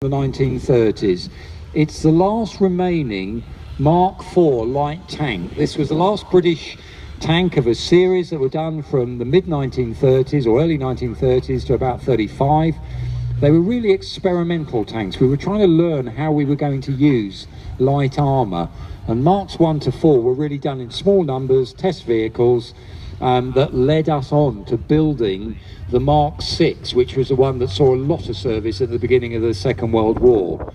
the 1930s. It's the last remaining Mark IV light tank. This was the last British tank of a series that were done from the mid-1930s or early 1930s to about 35. They were really experimental tanks. We were trying to learn how we were going to use light armour, and Marks 1 to 4 were really done in small numbers, test vehicles, that led us on to building the Mark 6, which was the one that saw a lot of service at the beginning of the Second World War.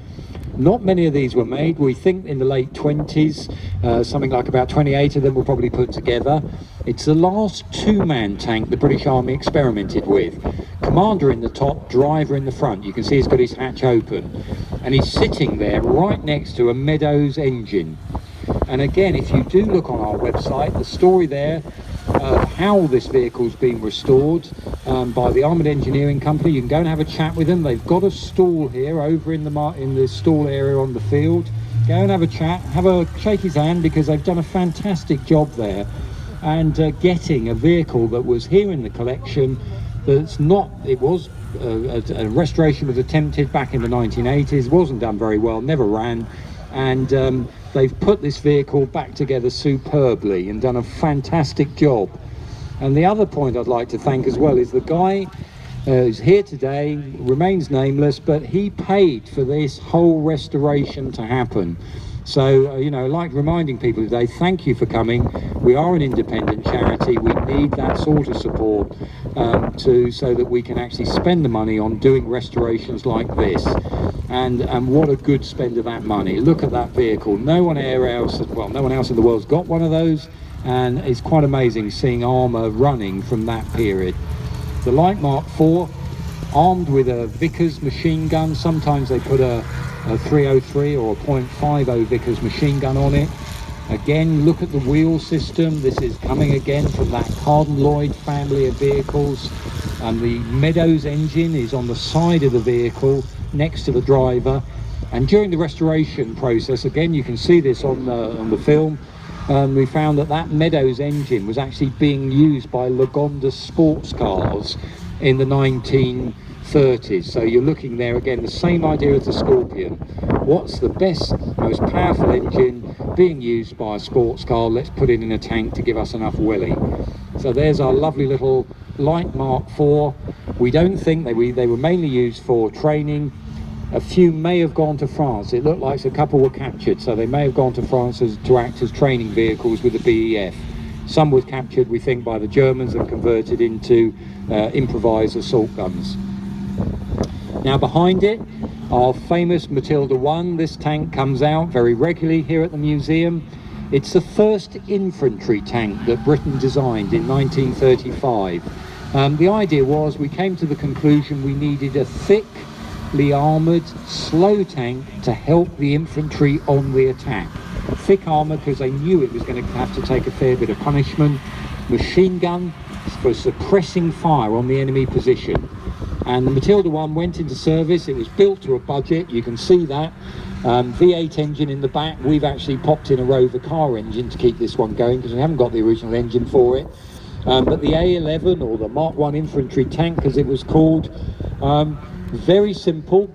Not many of these were made. We think in the late 20s, something like about 28 of them were probably put together. It's the last two-man tank the British Army experimented with. Commander in the top, driver in the front. You can see he's got his hatch open. And he's sitting there right next to a Meadows engine. And again, if you do look on our website, the story there, how this vehicle's been restored by the Armoured Engineering Company. You can go and have a chat with them. They've got a stall here over in the stall area on the field. Go and have a chat, shake his hand, because they've done a fantastic job there, and getting a vehicle that was here in the collection that's not, it was a restoration was attempted back in the 1980s, wasn't done very well, never ran, and they've put this vehicle back together superbly and done a fantastic job. And the other point I'd like to thank as well is the guy who's here today, remains nameless, but he paid for this whole restoration to happen. So, you know, like reminding people today, thank you for coming. We are an independent charity. We need that sort of support so that we can actually spend the money on doing restorations like this. And what a good spend of that money. Look at that vehicle. No one else in the world's got one of those, and it's quite amazing seeing armour running from that period. The light Mark IV, armed with a Vickers machine gun. Sometimes they put a 303 or a .50 Vickers machine gun on it. Again, look at the wheel system. This is coming again from that Carden-Lloyd family of vehicles, and the Meadows engine is on the side of the vehicle next to the driver. And during the restoration process, again, you can see this on the film, we found that Meadows engine was actually being used by Lagonda sports cars in the 1930s. So you're looking there again, the same idea as the Scorpion. What's the best, most powerful engine being used by a sports car? Let's put it in a tank to give us enough willy. So there's our lovely little light Mark IV. We don't think they were mainly used for training. A few may have gone to France. It looked like a couple were captured, so they may have gone to France to act as training vehicles with the BEF. Some were captured, we think, by the Germans and converted into improvised assault guns. Now behind it, our famous Matilda 1. This tank comes out very regularly here at the museum. It's the first infantry tank that Britain designed in 1935. The idea was, we came to the conclusion we needed a thickly armoured, slow tank to help the infantry on the attack. Thick armour because they knew it was going to have to take a fair bit of punishment. Machine gun for suppressing fire on the enemy position. And the Matilda 1 went into service. It was built to a budget, you can see that. V8 engine in the back. We've actually popped in a Rover car engine to keep this one going because we haven't got the original engine for it. But the A11, or the Mark 1 infantry tank as it was called, very simple.